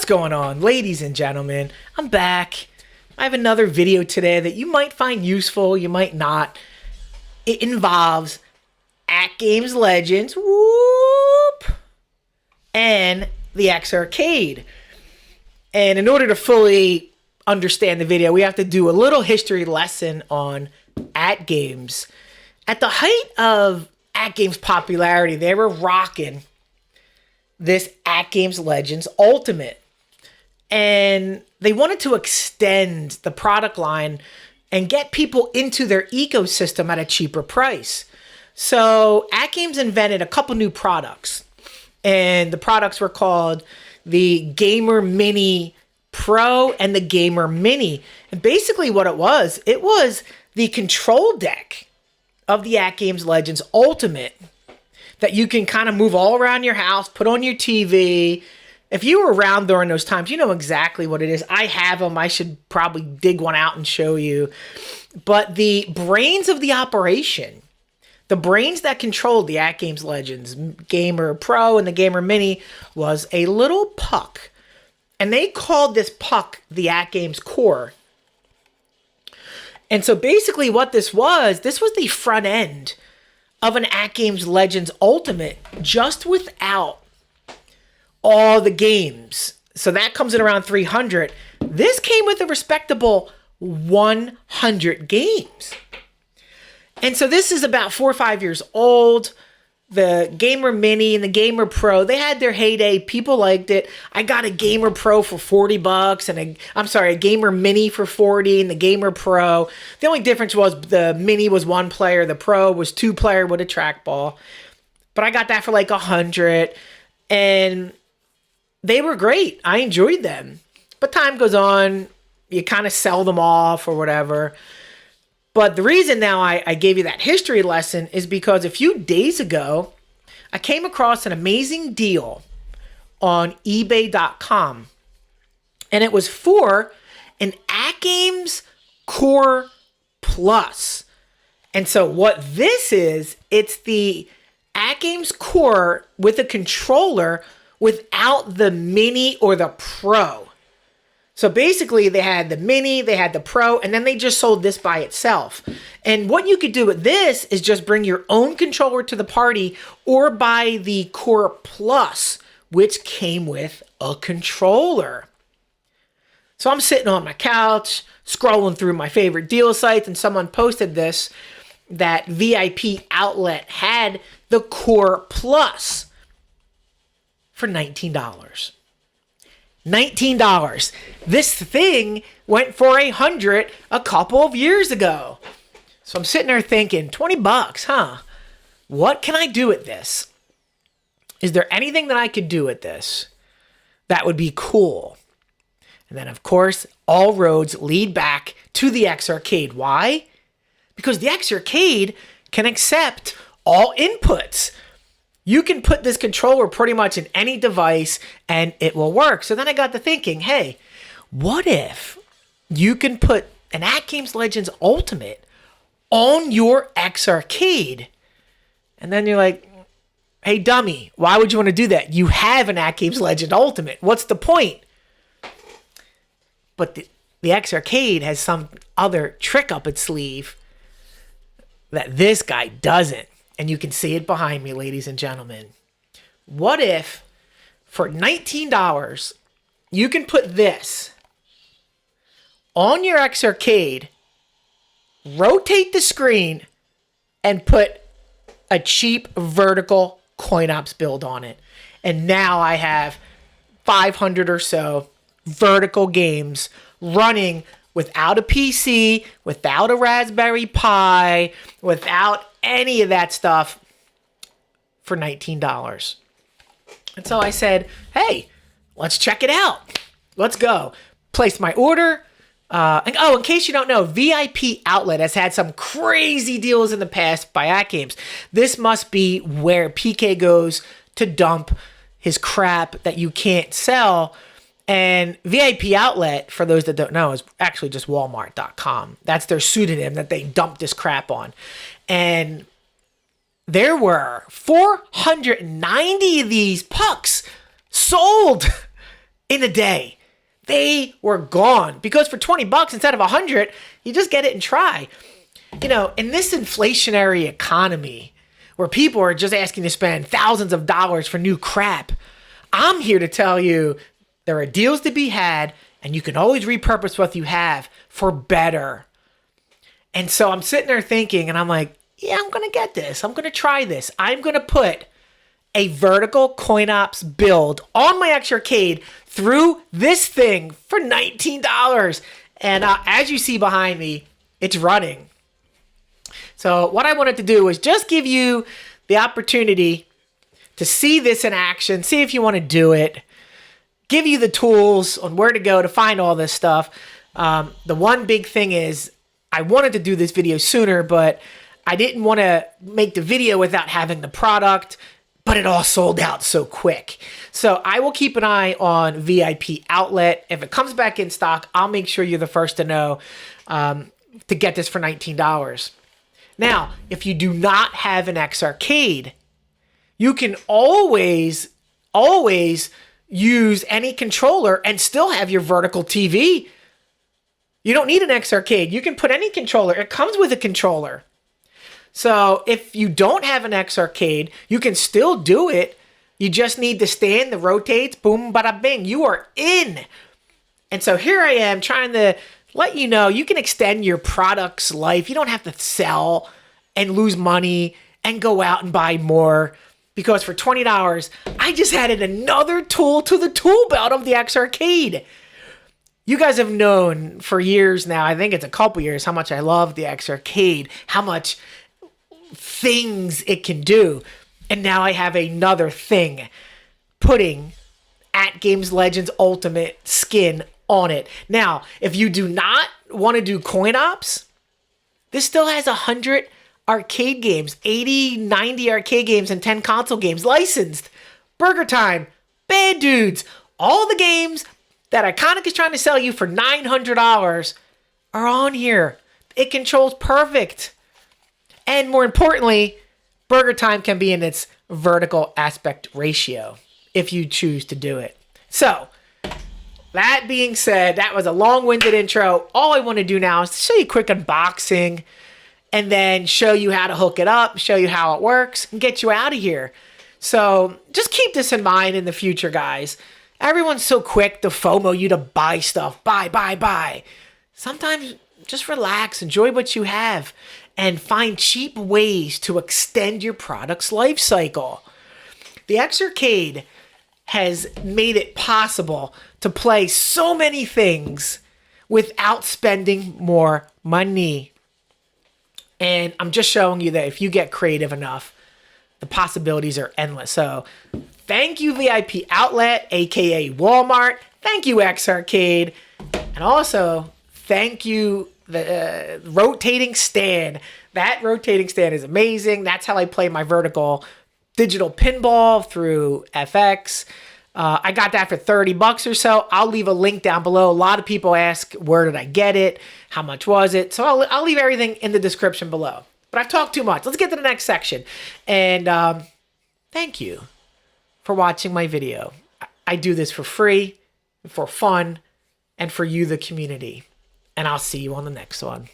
What's going on, ladies and gentlemen? I'm back. I have another video today that you might find useful, you might not. It involves Atgames Legends, whoop, and the X Arcade. And in order to fully understand the video, we have to do a little history lesson on Atgames. At the height of Atgames' popularity, they were rocking this Atgames Legends Ultimate. And they wanted to extend the product line and get people into their ecosystem at a cheaper price. So Atgames invented a couple new products. And the products were called the Gamer Mini Pro and the Gamer Mini. And basically what it was the control deck of the Atgames Legends Ultimate that you can kind of move all around your house, put on your TV. If you were around during those times, you know exactly what it is. I have them. I should probably dig one out and show you. But the brains of the operation, the brains that controlled the Atgames Legends Gamer Pro and the Gamer Mini was a little puck. And they called this puck the Atgames Core. And so basically what this was the front end of an Atgames Legends Ultimate, just without all the games. So that comes in around 300. This came with a respectable 100 games. And so this is about 4 or 5 years old. The Gamer Mini and the Gamer Pro, they had their heyday. People liked it. I got a Gamer Pro for $40 and a Gamer Mini for $40 and the Gamer Pro. The only difference was the Mini was 1 player, the Pro was 2 player with a trackball. But I got that for like $100 and they were great. I enjoyed them. But time goes on, you kind of sell them off or whatever. But the reason now I gave you that history lesson is because a few days ago, I came across an amazing deal on eBay.com. And it was for an Atgames Core Plus. And so what this is, it's the Atgames Core with a controller without the Mini or the Pro. So basically they had the Mini, they had the Pro, and then they just sold this by itself. And what you could do with this is just bring your own controller to the party or buy the Core Plus, which came with a controller. So I'm sitting on my couch, scrolling through my favorite deal sites, and someone posted this, that VIP Outlet had the Core Plus for $19. $19. This thing went for $100 a couple of years ago. So I'm sitting there thinking, $20, huh? What can I do with this? Is there anything that I could do with this that would be cool? And then, of course, all roads lead back to the X Arcade. Why? Because the X Arcade can accept all inputs. You can put this controller pretty much in any device and it will work. So then I got to thinking, hey, what if you can put an Atgames Legends Ultimate on your X Arcade? And then you're like, hey, dummy, why would you want to do that? You have an Atgames Legend Ultimate. What's the point? But the X Arcade has some other trick up its sleeve that this guy doesn't. And you can see it behind me, ladies and gentlemen. What if, for $19, you can put this on your X Arcade, rotate the screen, and put a cheap vertical coin ops build on it. And now I have 500 or so vertical games running without a PC, without a Raspberry Pi, without any of that stuff for $19. And so I said, hey, let's check it out. Let's go. Placed my order. In case you don't know, VIP Outlet has had some crazy deals in the past by Atgames. This must be where PK goes to dump his crap that you can't sell. And VIP Outlet, for those that don't know, is actually just Walmart.com. That's their pseudonym that they dumped this crap on. And there were 490 of these pucks sold in a day. They were gone because for 20 bucks instead of 100, you just get it and try. You know, in this inflationary economy where people are just asking to spend thousands of dollars for new crap, I'm here to tell you there are deals to be had and you can always repurpose what you have for better. And so I'm sitting there thinking, and I'm like, yeah, I'm going to get this. I'm going to try this. I'm going to put a vertical coin ops build on my X Arcade through this thing for $19. And as you see behind me, it's running. So what I wanted to do was just give you the opportunity to see this in action, see if you want to do it, give you the tools on where to go to find all this stuff. The one big thing is I wanted to do this video sooner, but I didn't want to make the video without having the product, but it all sold out so quick. So I will keep an eye on VIP Outlet. If it comes back in stock, I'll make sure you're the first to know to get this for $19. Now, if you do not have an X Arcade, you can always use any controller and still have your vertical TV. You don't need an X Arcade. You can put any controller. It comes with a controller. So if you don't have an X Arcade, you can still do it. You just need the stand that rotates. Boom, bada bing. You are in. And so here I am trying to let you know you can extend your product's life. You don't have to sell and lose money and go out and buy more. Because for $20, I just added another tool to the tool belt of the X Arcade. You guys have known for years now, I think it's a couple years, how much I love the X Arcade, how much things it can do. And now I have another thing, putting Atgames Legends Ultimate skin on it. Now, if you do not want to do coin ops, this still has 100 arcade games, 80, 90 arcade games, and 10 console games licensed. Burger Time, Bad Dudes, all the games that Iconic is trying to sell you for $900 are on here. It controls perfect. And more importantly, Burger Time can be in its vertical aspect ratio if you choose to do it. So, that being said, that was a long-winded intro. All I want to do now is show you a quick unboxing and then show you how to hook it up, show you how it works, and get you out of here. So, just keep this in mind in the future, guys. Everyone's so quick to FOMO you to buy stuff. Buy. Sometimes just relax, enjoy what you have, and find cheap ways to extend your product's life cycle. The X Arcade has made it possible to play so many things without spending more money. And I'm just showing you that if you get creative enough, the possibilities are endless. So thank you, VIP Outlet, aka Walmart. Thank you, X Arcade. And also, thank you, the rotating stand. That rotating stand is amazing. That's how I play my vertical digital pinball through FX. I got that for 30 bucks or so. I'll leave a link down below. A lot of people ask, where did I get it? How much was it? So I'll leave everything in the description below. But I've talked too much. Let's get to the next section. And thank you for watching my video. I do this for free, for fun, and for you, the community. And I'll see you on the next one.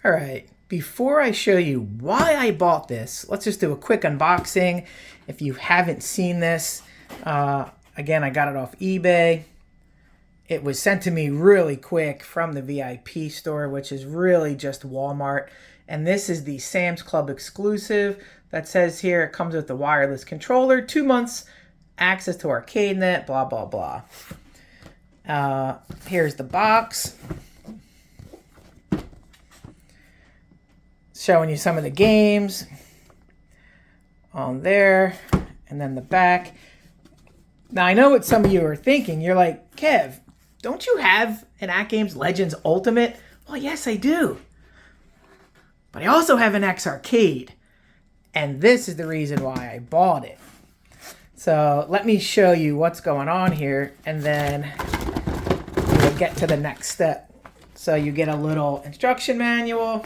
All right. Before I show you why I bought this, let's just do a quick unboxing. If you haven't seen this, again, I got it off eBay. It was sent to me really quick from the VIP store, which is really just Walmart. And this is the Sam's Club exclusive that says here it comes with the wireless controller, 2 months access to ArcadeNet, blah, blah, blah. Here's the box. Showing you some of the games on there, and then the back. Now, I know what some of you are thinking. You're like, Kev, don't you have an Atgames Legends Ultimate? Well, yes, I do. But I also have an X Arcade. And this is the reason why I bought it. So let me show you what's going on here, and then we'll get to the next step. So you get a little instruction manual.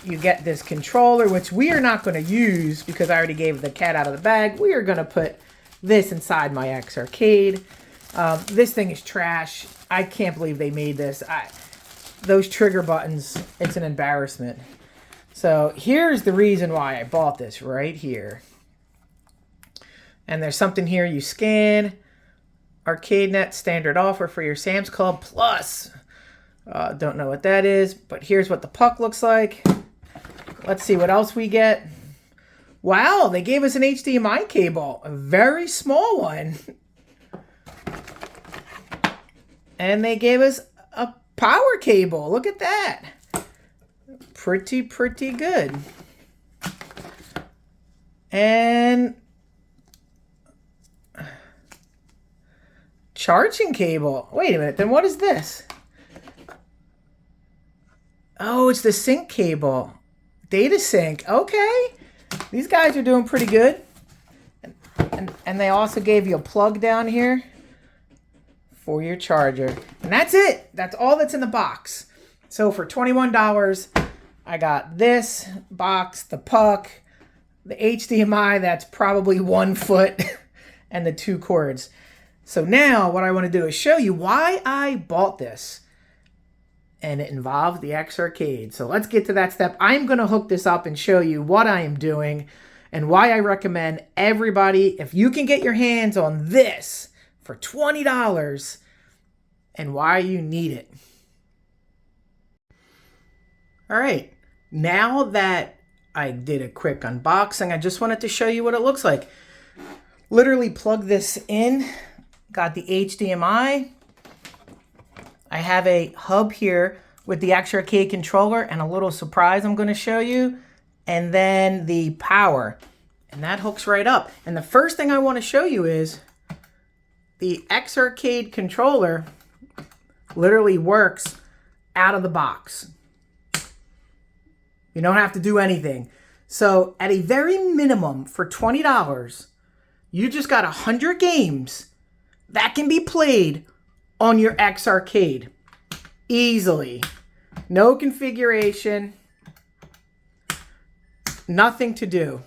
You get this controller, which we are not going to use because I already gave the cat out of the bag. We are going to put this inside my X Arcade. This thing is trash. I can't believe they made this. Those trigger buttons, it's an embarrassment. So here's the reason why I bought this right here. And there's something here you scan. ArcadeNet standard offer for your Sam's Club Plus. Don't know what that is, but here's what the puck looks like. Let's see what else we get. Wow, they gave us an HDMI cable. A very small one. And they gave us a power cable. Look at that. Pretty good. And charging cable. Wait a minute, then what is this? Oh, it's the sync cable. Data sync. Okay. These guys are doing pretty good. And they also gave you a plug down here for your charger. And that's it. That's all that's in the box. So for $21, I got this box, the puck, the HDMI that's probably 1 foot, and the 2 cords. So now what I want to do is show you why I bought this. And it involves the X Arcade. So let's get to that step. I'm going to hook this up and show you what I am doing and why I recommend everybody, if you can get your hands on this for $20, and why you need it. All right, now that I did a quick unboxing, I just wanted to show you what it looks like. Literally plug this in, got the HDMI. I have a hub here with the X Arcade controller and a little surprise I'm going to show you, and then the power, and that hooks right up. And the first thing I want to show you is the X Arcade controller literally works out of the box. You don't have to do anything. So at a very minimum for $20, you just got 100 games that can be played on your X Arcade easily. No configuration, nothing to do.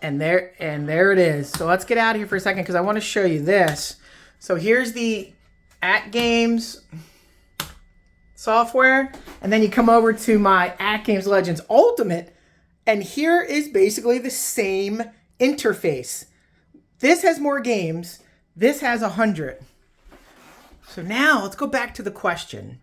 And there it is. So let's get out of here for a second because I want to show you this. So here's the Atgames software, and then you come over to my Atgames Legends Ultimate, and here is basically the same interface. This has more games. This has 100. So now let's go back to the question.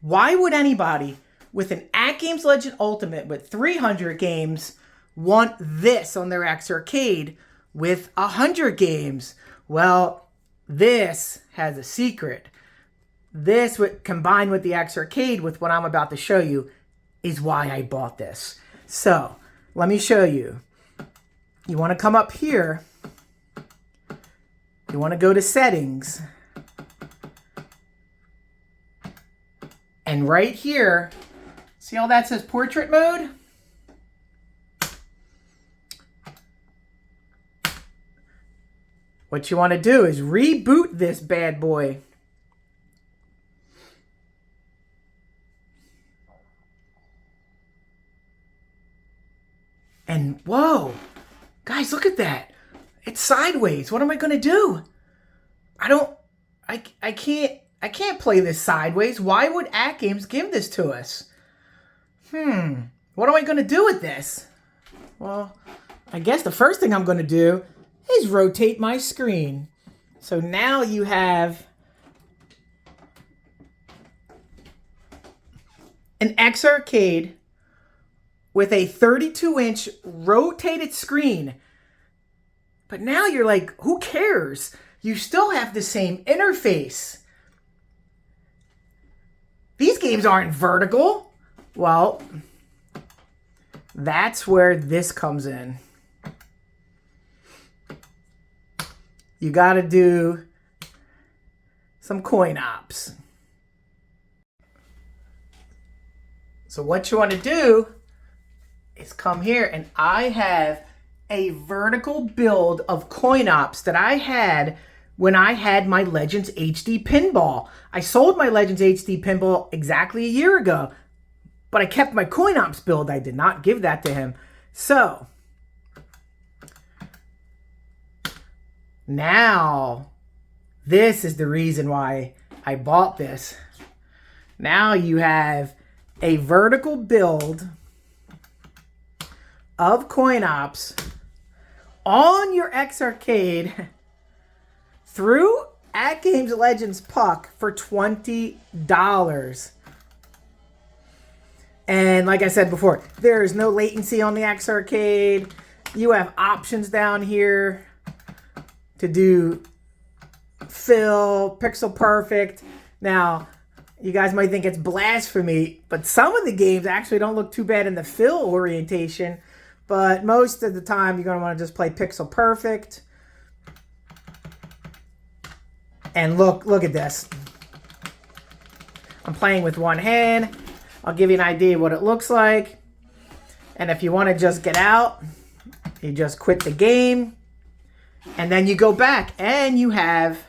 Why would anybody with an Atgames Legend Ultimate with 300 games want this on their X Arcade with 100 games? Well, this has a secret. This, combined with the X Arcade with what I'm about to show you, is why I bought this. So let me show you. You want to come up here. You want to go to settings. And right here, see how that says portrait mode? What you want to do is reboot this bad boy. And whoa, guys, look at that. It's sideways. What am I going to do? I can't play this sideways. Why would Atgames give this to us? What am I going to do with this? Well, I guess the first thing I'm going to do is rotate my screen. So now you have an X Arcade with a 32-inch rotated screen. But now you're like, who cares? You still have the same interface. These games aren't vertical. Well, that's where this comes in. You got to do some coin ops. So what you want to do is come here, and I have a vertical build of coin ops that I had when I had my Legends HD pinball. I sold my Legends HD pinball exactly a year ago, but I kept my coin ops build. I did not give that to him. So Now, this is the reason why I bought this. Now you have a vertical build of coin ops on your X Arcade through Atgames Legends Puck for $20. And like I said before, there is no latency on the X Arcade. You have options down here to do fill, pixel perfect. Now, you guys might think it's blasphemy, but some of the games actually don't look too bad in the fill orientation. But most of the time, you're going to want to just play pixel perfect. And look at this. I'm playing with one hand. I'll give you an idea of what it looks like. And if you want to just get out, you just quit the game. And then you go back and you have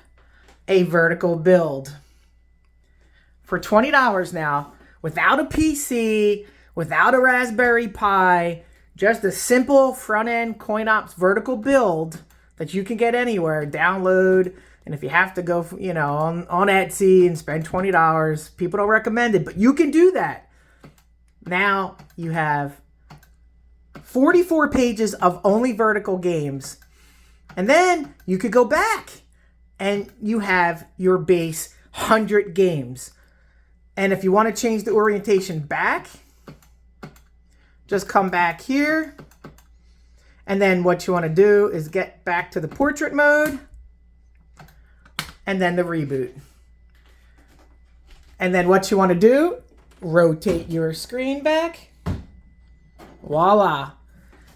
a vertical build. For $20 now, without a PC, without a Raspberry Pi, just a simple front-end coin ops vertical build that you can get anywhere, download. And if you have to go, on Etsy and spend $20, people don't recommend it, but you can do that. Now you have 44 pages of only vertical games. And then you could go back and you have your base 100 games. And if you want to change the orientation back, just come back here. And then what you want to do is get back to the portrait mode. And then the reboot. And then what you want to do, rotate your screen back. Voila.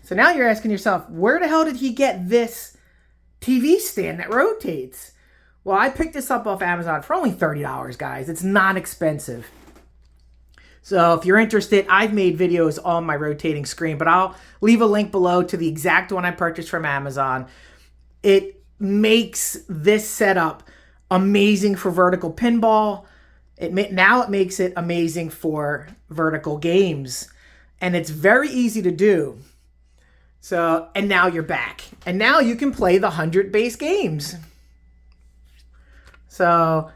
So now you're asking yourself, where the hell did he get this TV stand that rotates? Well, I picked this up off Amazon for only $30, guys. It's not expensive. So if you're interested, I've made videos on my rotating screen, but I'll leave a link below to the exact one I purchased from Amazon. It makes this setup amazing for vertical pinball. Now it makes it amazing for vertical games. And it's very easy to do. So, and now you're back. And now you can play the 100 base games. So,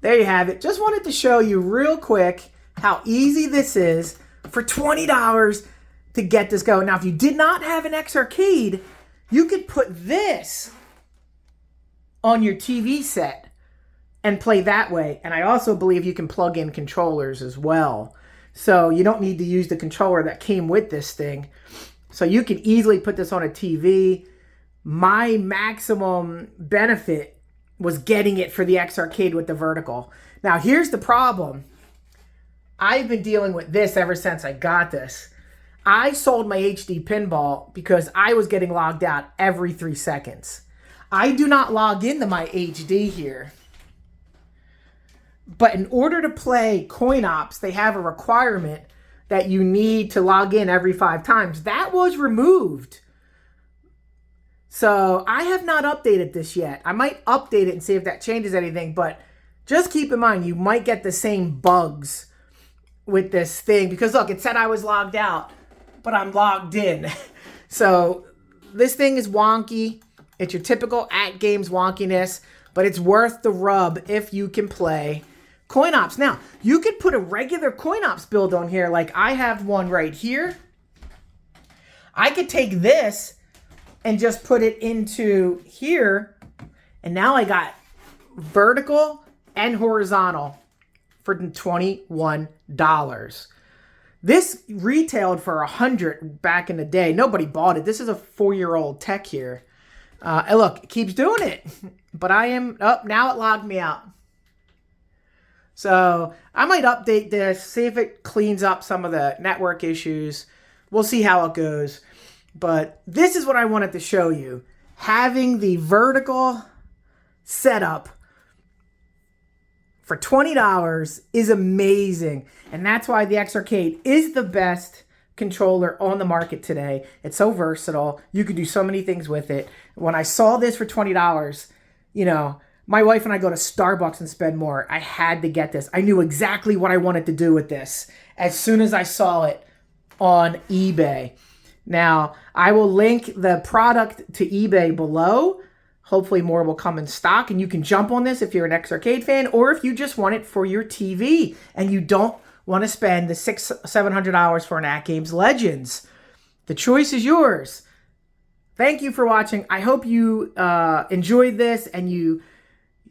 there you have it. Just wanted to show you real quick how easy this is for $20 to get this going. Now, if you did not have an X Arcade, you could put this on your TV set and play that way. And I also believe you can plug in controllers as well. So you don't need to use the controller that came with this thing. So you can easily put this on a TV. My maximum benefit was getting it for the X Arcade with the vertical. Now here's the problem. I've been dealing with this ever since I got this. I sold my HD pinball because I was getting logged out every 3 seconds. I do not log into my HD here. But in order to play coin ops, they have a requirement that you need to log in every 5 times. That was removed. So I have not updated this yet. I might update it and see if that changes anything. But just keep in mind, you might get the same bugs with this thing. Because look, it said I was logged out, but I'm logged in. So this thing is wonky. It's your typical Atgames wonkiness. But it's worth the rub if you can play coin ops. Now, you could put a regular coin ops build on here. Like I have one right here. I could take this and just put it into here. And now I got vertical and horizontal for $21. This retailed for $100 back in the day. Nobody bought it. This is a 4-year-old tech here. And look, it keeps doing it. But I am up. Now it logged me out. So I might update this, see if it cleans up some of the network issues. We'll see how it goes. But this is what I wanted to show you. Having the vertical setup for $20 is amazing. And that's why the X Arcade is the best controller on the market today. It's so versatile. You can do so many things with it. When I saw this for $20, you know, my wife and I go to Starbucks and spend more. I had to get this. I knew exactly what I wanted to do with this as soon as I saw it on eBay. Now, I will link the product to eBay below. Hopefully more will come in stock, and you can jump on this if you're an X-Arcade fan, or if you just want it for your TV and you don't want to spend the $600-700 for an Atgames Legends. The choice is yours. Thank you for watching. I hope you enjoyed this and you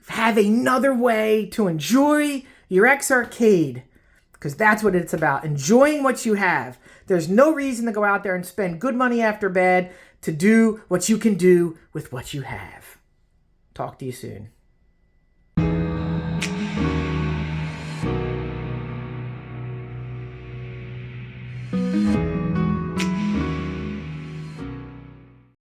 have another way to enjoy your X-Arcade, because that's what it's about, enjoying what you have. There's no reason to go out there and spend good money after bad to do what you can do with what you have. Talk to you soon.